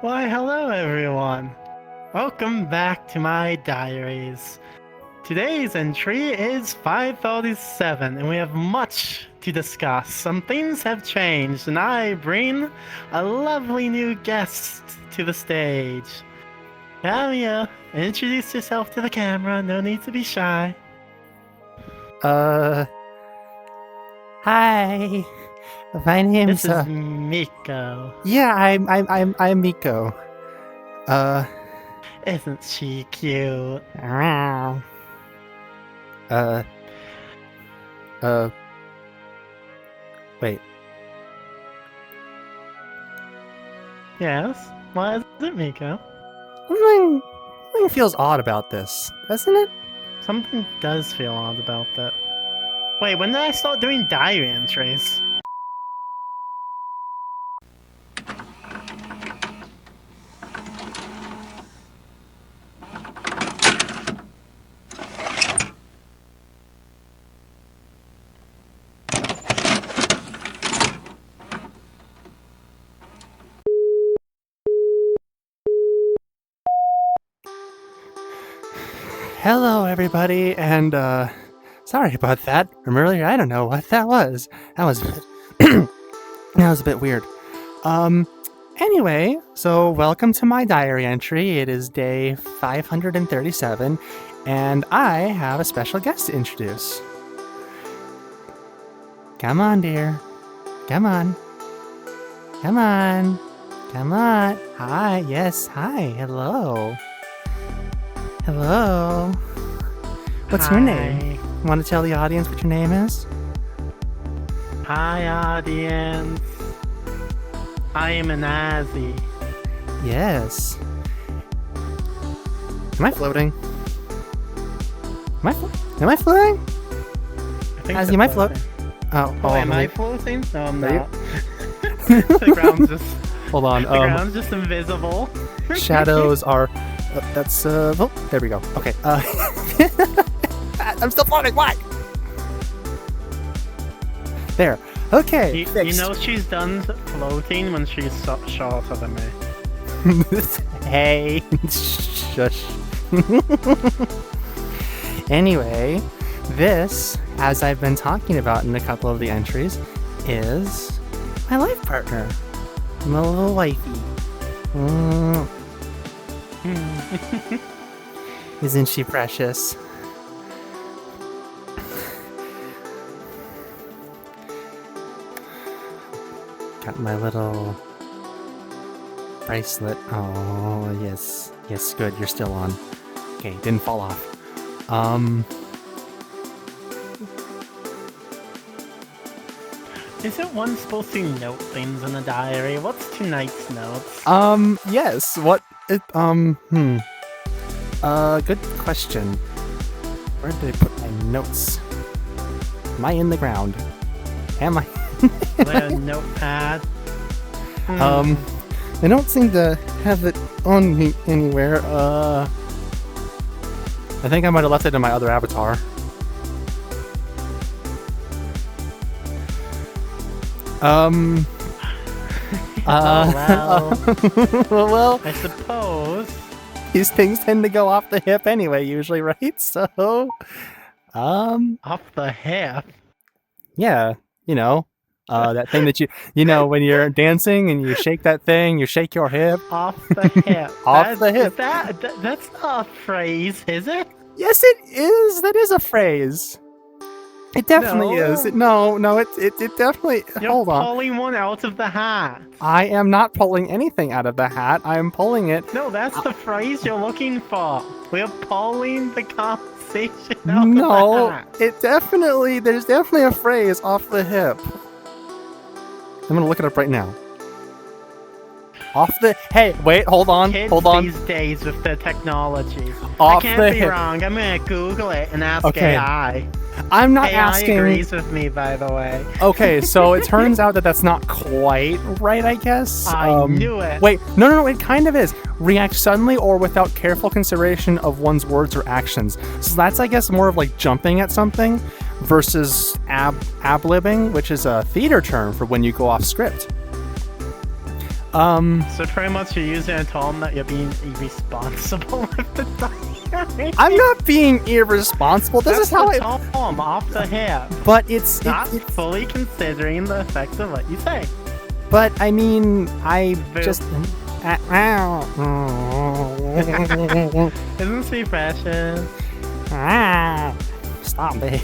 Why, hello everyone! Welcome back to my diaries. Today's entry is 537, and we have much to discuss. Some things have changed, and I bring a lovely new guest to the stage. Camia, introduce yourself to the camera, no need to be shy. Hi. My name's This is Miko. Yeah, I'm Miko. Isn't she cute? Wait. Yes? Why is it Miko? Something feels odd about this, doesn't it? Something does feel odd about that. Wait, when did I start doing diary entries? Hello, everybody, and sorry about that from earlier. I don't know what that was. That was that was a bit weird. Anyway, so welcome to my diary entry. It is day 537, and I have a special guest to introduce. Come on, dear. Come on. Come on. Come on. Hi. Yes. Hi. Hello. Hello. What's your name? Want to tell the audience what your name is? Hi, audience. I am an Azzy. Yes. Am I floating? Am I floating? I think Azzy, I'm am I floating? Oh, am I wait. floating? No, I'm Are you? not. The ground's just Hold on. the ground's just invisible. Shadows are. That's oh, there we go. Okay. I'm still floating. Why? There. Okay. You fixed. know she's done floating when she's shorter than me. Hey. Shush. Anyway, this, as I've been talking about in a couple of the entries, is my life partner. My little wifey. Isn't she precious? Got my little bracelet. Oh, yes. Yes, good. You're still on. Okay, didn't fall off. Isn't one supposed to note things in a diary? What's tonight's notes? Yes. What? Good question. Where did I put my notes? Am I in the ground? Am I? Is there a notepad? I don't seem to have it on me anywhere. I think I might have left it in my other avatar. Well, Well, I suppose. these things tend to go off the hip anyway, usually, right? So, Off the hip. yeah, that thing that when you're dancing and you shake that thing, you shake your hip. Off the hip. Off the hip. That's not a phrase, is it? Yes, it is. That is a phrase. It definitely No. is. No, it definitely. You're Hold on. pulling one out of the hat. I am not pulling anything out of the hat. I am pulling it. No, that's the phrase you're looking for. We're pulling the conversation out of No, the hat. there's definitely a phrase off the hip. I'm gonna look it up right now. Hey, wait, hold on. Kids Hold on. these days with their technology. Off I can't the be hip. wrong. I'm gonna Google it and ask Okay. AI. I'm not AI asking. agrees with me, by the way. Okay, so it turns out that that's not quite right, I guess. I knew it. Wait, no, it kind of is. React suddenly or without careful consideration of one's words or actions. So that's, I guess, more of like jumping at something versus ab-libbing, which is a theater term for when you go off script. So pretty much you're using a term that you're being irresponsible with the diary. I'm not being irresponsible. This is how That's the term off the hip. But it's Not fully considering the effects of what you say. But I mean, I Boo. just. Isn't she precious? Stop it.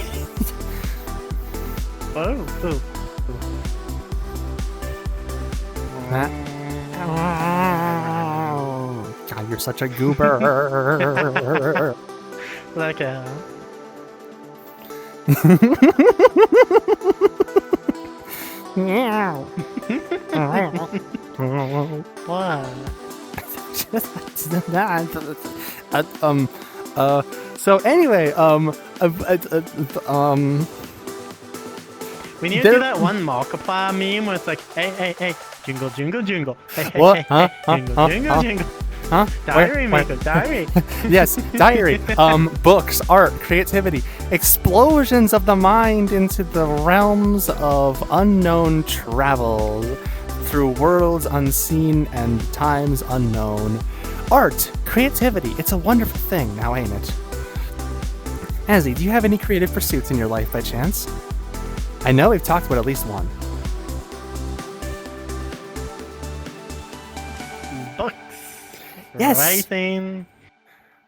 Oh. God, you're such a goober. Like a. What? So anyway, We need to do that one Markiplier meme where it's like, hey, jingle, jingle, jingle. Hey, What? hey, Huh? jingle, Huh? jingle, Huh? jingle. huh? Diary, Where? Miko, diary. Yes, diary, books, art, creativity, explosions of the mind into the realms of unknown travel through worlds unseen and times unknown. Art, creativity, it's a wonderful thing, now ain't it? Azzy, do you have any creative pursuits in your life by chance? I know we've talked about at least one. Books. Yes. Writing.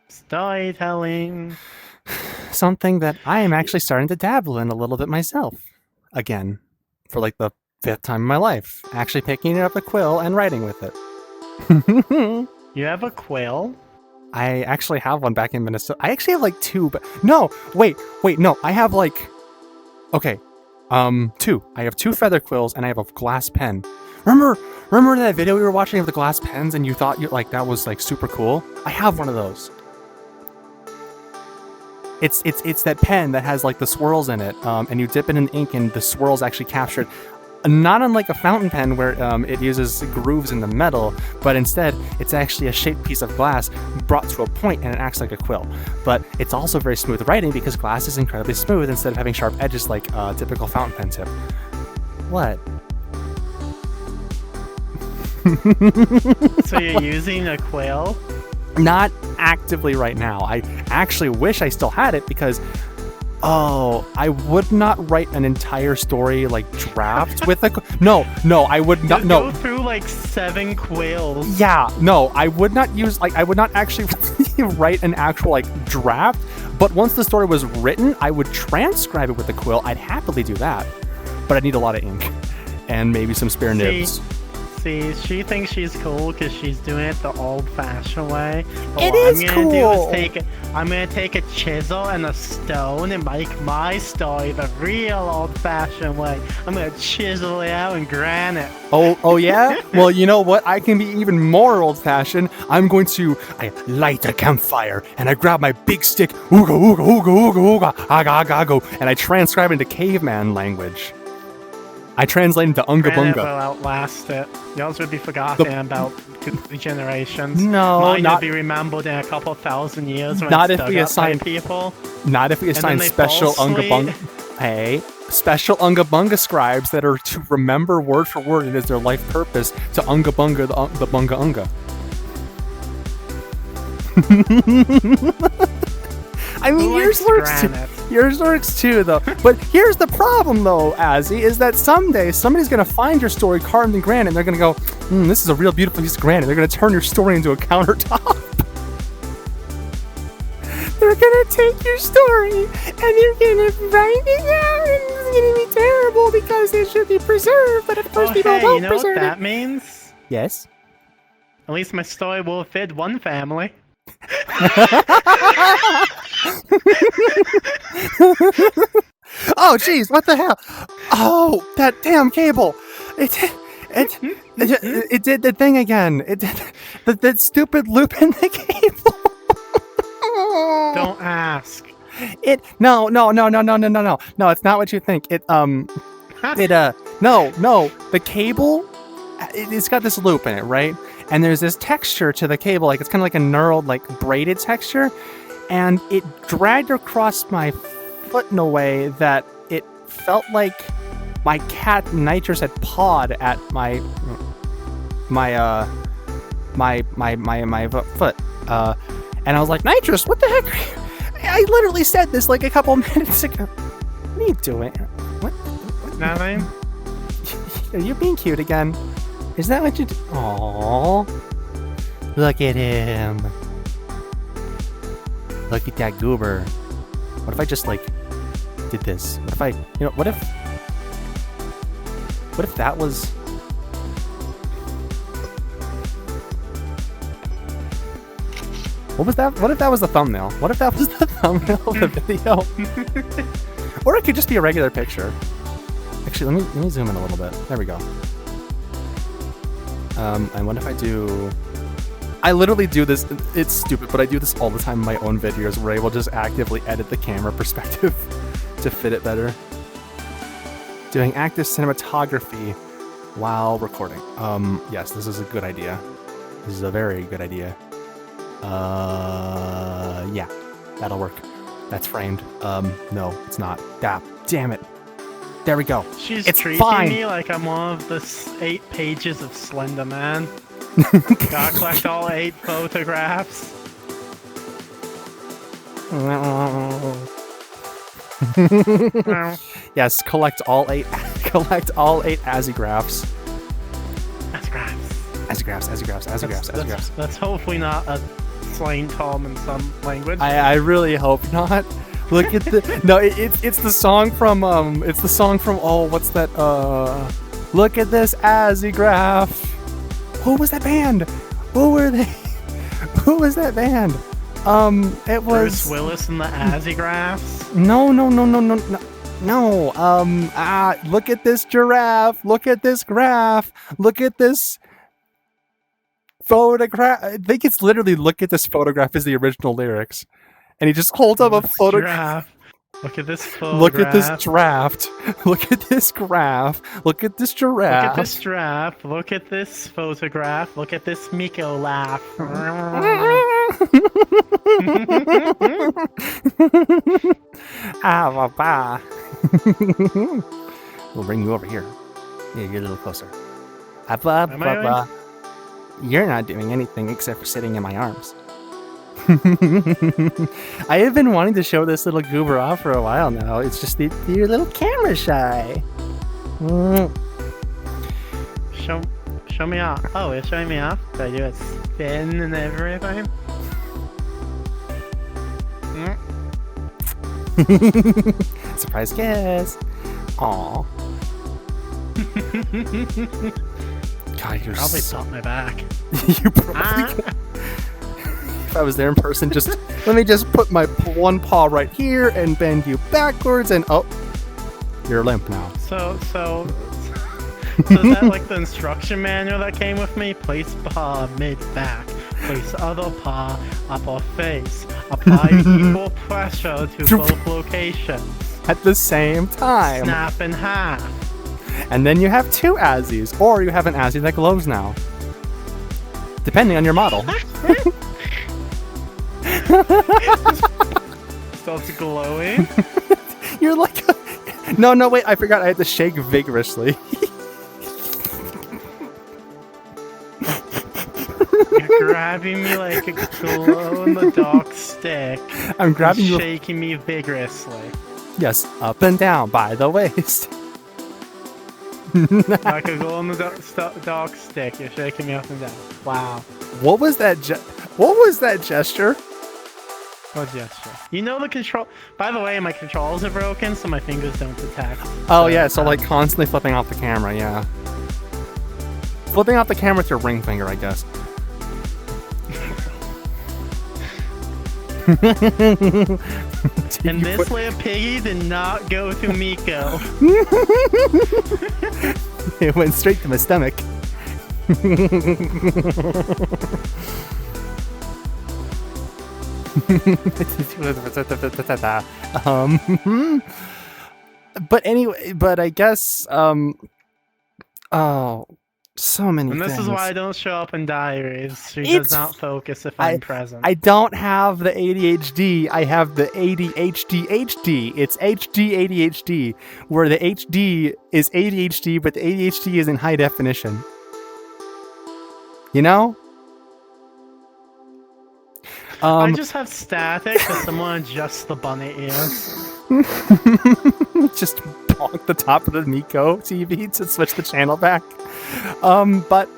Storytelling. Something that I am actually starting to dabble in a little bit myself. Again, for like the 5th time in my life. Actually picking up a quill and writing with it. You have a quill? I actually have one back in Minnesota. I actually have like 2, but no, wait, no, I have like, okay, 2. I have 2 feather quills and I have a glass pen. Remember that video we were watching of the glass pens and you thought that was like super cool? I have one of those. It's that pen that has like the swirls in it, and you dip it in ink and the swirls actually capture it. Not unlike a fountain pen where it uses grooves in the metal, but instead it's actually a shaped piece of glass brought to a point and it acts like a quill. But it's also very smooth writing because glass is incredibly smooth instead of having sharp edges like a typical fountain pen tip. What? So you're using a quill? Not actively right now. I actually wish I still had it because I would not write an entire story like draft with a no, I would not. No, go through like 7 quills. Yeah, no, I would not use I would not actually write an actual like draft. But once the story was written, I would transcribe it with a quill. I'd happily do that, but I'd need a lot of ink and maybe some spare nibs. See, she thinks she's cool because she's doing it the old-fashioned way. But It what is I'm gonna cool. do is I'm gonna take a chisel and a stone and make my story the real old-fashioned way. I'm gonna chisel it out in granite. Oh yeah? Well, you know what? I can be even more old-fashioned. I light a campfire and I grab my big stick, ooga ooga ooga ooga ooga, aga aga aga, and I transcribe into caveman language. I translate into Unga Granite will Bunga. outlast it. Yours would be forgotten in about 2 generations. No, Mine not- will be remembered in a couple thousand years when Not it's if dug we up by assign- people. Not if we assign they special Unga falsely- Bunga. Hey, special Unga Bunga scribes that are to remember word for word. It is their life purpose to Unga Bunga the Bunga Unga. I mean, Who yours likes works too. granite? Yours works too, though. But here's the problem, though, Azzy, is that someday somebody's gonna find your story carved in granite, and they're gonna go, "This is a real beautiful piece of granite." They're gonna turn your story into a countertop. They're gonna take your story and they're gonna write it out, and it's gonna be terrible because it should be preserved. But of course, people hey, don't you know what preserve that it. means? Yes. At least my story will fit one family. Oh, jeez, what the hell? Oh, that damn cable! It did the thing again. It did that stupid loop in the cable. Don't ask. No, it's not what you think. No, the cable, it's got this loop in it, right? And there's this texture to the cable, like it's kind of like a knurled, like braided texture, and it dragged across my foot in a way that it felt like my cat Nitrous had pawed at my foot. And I was like, Nitrous, what the heck? I literally said this like a couple minutes ago. What are you doing? What? Nothing. Are you being cute again? Is that what you do? Aww. Look at him. Look at that goober. What if I just, like, did this? What if I, what if that was... What was that? What if that was the thumbnail? What if that was the thumbnail of the video? Or it could just be a regular picture. Actually, let me zoom in a little bit. There we go. And what if I do... I literally do this, it's stupid, but I do this all the time in my own videos where I will just actively edit the camera perspective to fit it better. Doing active cinematography while recording. Yes, this is a good idea. This is a very good idea. Yeah, that'll work. That's framed. No, it's not. Damn it. There we go. She's it's treating fine. me like I'm one of the 8 pages of Slender Man. Gotta collect all 8 photographs. Yes, collect all 8 Azigraphs. Azigraphs. That's hopefully not a slang term in some language. I really hope not. Look at the no, it's the song from oh, what's that? Look at this Azigraph. Who was that band? Who were they? Who was that band? It was Bruce Willis and the Azigraphs. No. Look at this giraffe. Look at this graph. Look at this photograph. I think it's literally "look at this photograph" is the original lyrics, and he just holds up a photograph. Look at this photograph. Look at this draft. Look at this graph. Look at this giraffe. Look at this giraffe. Look at this photograph. Look at this Miko laugh. Baba. We'll bring you over here. Yeah, you're a little closer. You're not doing anything except for sitting in my arms. I have been wanting to show this little goober off for a while now. It's just that you're a little camera shy. Show me off. Oh, you're showing me off? Do I do a spin and everything? Surprise kiss. Aw. God, you're Probably so... pop my back. You probably could. If I was there in person, just let me just put my one paw right here and bend you backwards, and oh, you're limp now. So is that like the instruction manual that came with me? Place paw mid back. Place other paw upper face. Apply equal pressure to both locations. At the same time. Snap in half. And then you have 2 Azzies, or you have an Azzie that glows now. Depending on your model. Starts glowing. You're like No, wait, I forgot I had to shake vigorously. You're grabbing me like a glow-in-the-dark stick. I'm grabbing you, shaking me vigorously. Yes, up and down by the waist. Like a glow-in-the-dark stick. You're shaking me up and down. Wow. What was that gesture? What gesture? You know the control. By the way, my controls are broken, so my fingers don't detect. Oh yeah, so like constantly flipping off the camera, yeah. Flipping off the camera with your ring finger, I guess. And this little piggy did not go to Miko. It went straight to my stomach. But anyway, but I guess oh, so many And this things. is why I don't show up in diaries. She does not focus if I'm present. I don't have the ADHD. I have the ADHD HD. It's HD ADHD, where the HD is ADHD, but the ADHD is in high definition. You know? I just have static because someone adjusts the bunny ears. Just bonk the top of the Miko TV to switch the channel back. But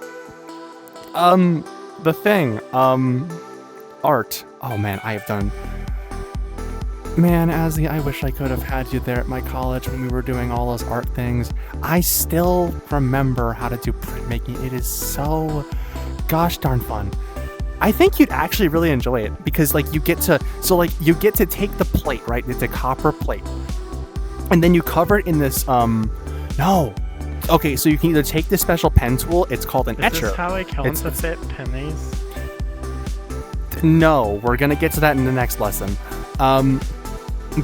the thing, art. Oh man, I have done. Man, Azzy, I wish I could have had you there at my college when we were doing all those art things. I still remember how to do printmaking. It is so gosh darn fun. I think you'd actually really enjoy it because like you get to take the plate, right? It's a copper plate. And then you cover it in this no. Okay, so you can either take this special pen tool, it's called an etcher. Is this how I counterfeit pennies? No, we're gonna get to that in the next lesson.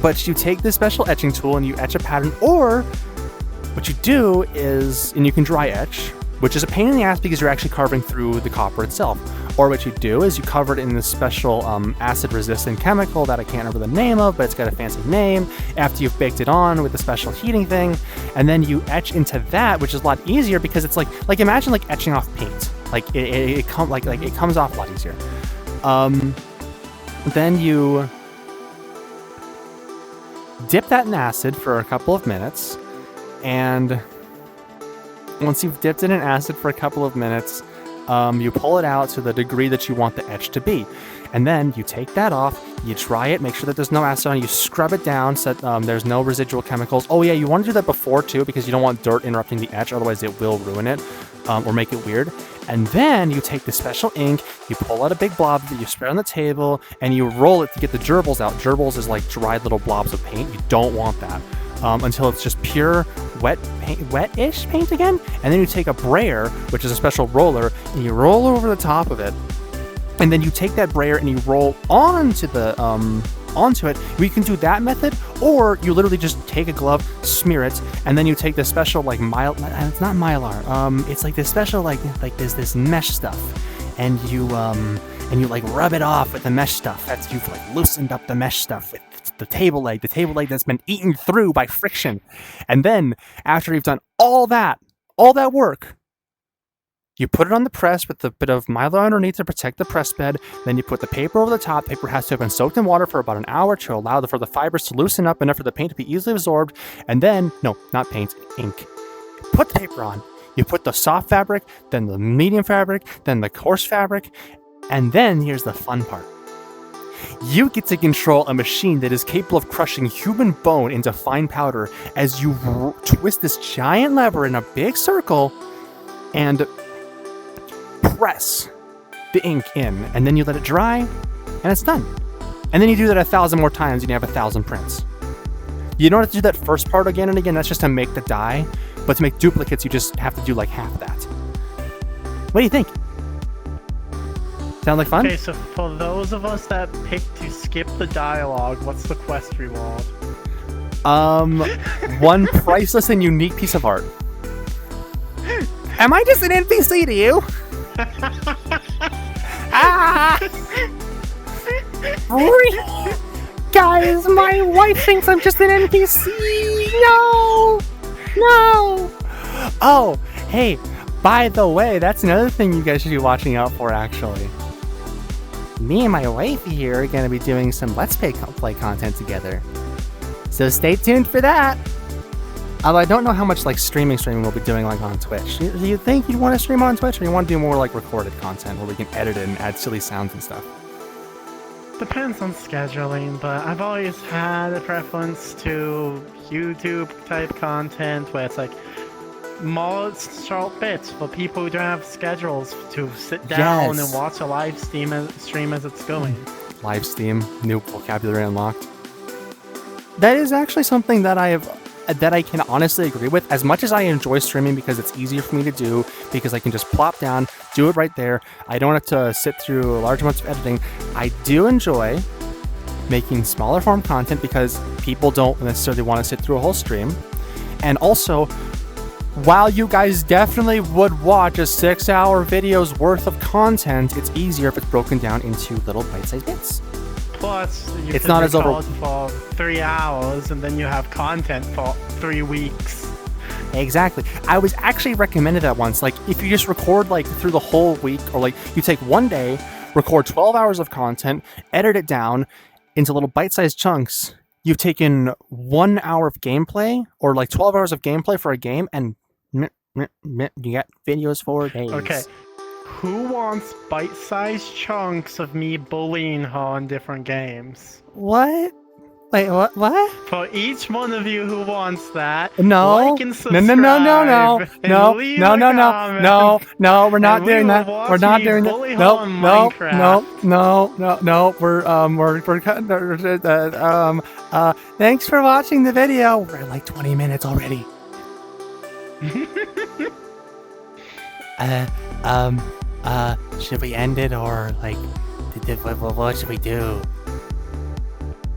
But you take this special etching tool and you etch a pattern, or what you do is, and you can dry etch, which is a pain in the ass because you're actually carving through the copper itself. Or what you do is you cover it in this special acid-resistant chemical that I can't remember the name of, but it's got a fancy name, after you've baked it on with a special heating thing, and then you etch into that, which is a lot easier because it's like imagine like etching off paint. Like it comes off a lot easier. Then you dip that in acid for a couple of minutes, and once you've dipped it in acid for a couple of minutes, you pull it out to the degree that you want the etch to be. And then you take that off, you dry it, make sure that there's no acid on it, you scrub it down so that there's no residual chemicals. Oh yeah, you want to do that before too because you don't want dirt interrupting the etch, otherwise it will ruin it or make it weird. And then you take the special ink, you pull out a big blob that you spread on the table, and you roll it to get the gerbils out. Gerbils is like dried little blobs of paint. You don't want that until it's just pure wet-ish paint again. And then you take a brayer, which is a special roller, and you roll over the top of it. And then you take that brayer and you roll onto it. We can do that method, or you literally just take a glove, smear it, and then you take this special like it's not mylar. It's like this special like there's this mesh stuff, and you like rub it off with the mesh stuff. That's you've like loosened up the mesh stuff with the table leg that's been eaten through by friction. And then after you've done all that work, you put it on the press with a bit of Mylar underneath to protect the press bed. Then you put the paper over the top. Paper has to have been soaked in water for about an hour to allow for the fibers to loosen up enough for the paint to be easily absorbed. And then, no, not paint, ink. Put the paper on. You put the soft fabric, then the medium fabric, then the coarse fabric. And then here's the fun part. You get to control a machine that is capable of crushing human bone into fine powder as you twist this giant lever in a big circle and press the ink in, and then you let it dry, and it's done. And then you do that 1,000 more times, and you have 1,000 prints. You don't have to do that first part again and again. That's just to make the die. But to make duplicates, you just have to do like half that. What do you think? Sound like fun? Okay, so for those of us that pick to skip the dialogue, what's the quest reward? One priceless and unique piece of art. Am I just an NPC to you? Guys, my wife thinks I'm just an NPC. No. Oh, hey, by the way, that's another thing you guys should be watching out for, actually. Me and my wife here are going to be doing some Let's Play content together. So stay tuned for that. Although I don't know how much like streaming we'll be doing like on Twitch. Do you think you'd want to stream on Twitch, or you want to do more like recorded content where we can edit it and add silly sounds and stuff? Depends on scheduling, but I've always had a preference to YouTube type content where it's like more short bits for people who don't have schedules to sit down and watch a live stream as it's going. Live stream, new vocabulary unlocked. That is actually something that I can honestly agree with. As much as I enjoy streaming because it's easier for me to do, because I can just plop down, do it right there. I don't have to sit through large amounts of editing. I do enjoy making smaller form content because people don't necessarily want to sit through a whole stream. And also, while you guys definitely would watch a 6-hour video's worth of content, it's easier if it's broken down into little bite-sized bits. Plus, you it's can not as record for 3 hours and then you have content for 3 weeks. Exactly. I was actually recommended that once. Like, if you just record like through the whole week, or like you take one day, record 12 hours of content, edit it down into little bite-sized chunks. You've taken 1 hour of gameplay, or like 12 hours of gameplay for a game, and you got videos for days. Okay. Who wants bite-sized chunks of me bullying her on different games? What? Wait, what? For each one of you who wants that, No. like and subscribe. No. And leave a comment. No, we're not And doing we that. will We're watch not me doing that. bully her on Minecraft. No. We're cutting. Thanks for watching the video. We're at like 20 minutes already. Should we end it, or like, what should we do?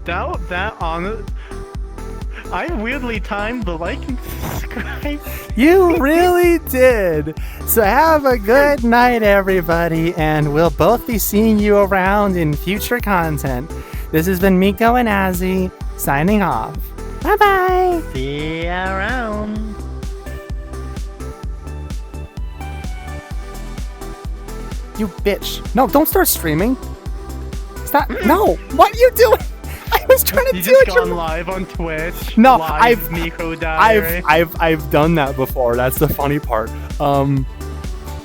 That honest. I weirdly timed the like and subscribe. You really did. So have a good night, everybody, and we'll both be seeing you around in future content. This has been Miko and Azzy signing off. Bye-bye. See ya around. You bitch. No, don't start streaming. Stop. No. What are you doing? I was trying to You do just it. gone live on Twitch. No, live Miko Diary. I've done that before. That's the funny part.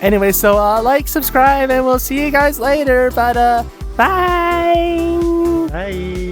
Anyway, so like, subscribe, and we'll see you guys later. But bye. Bye.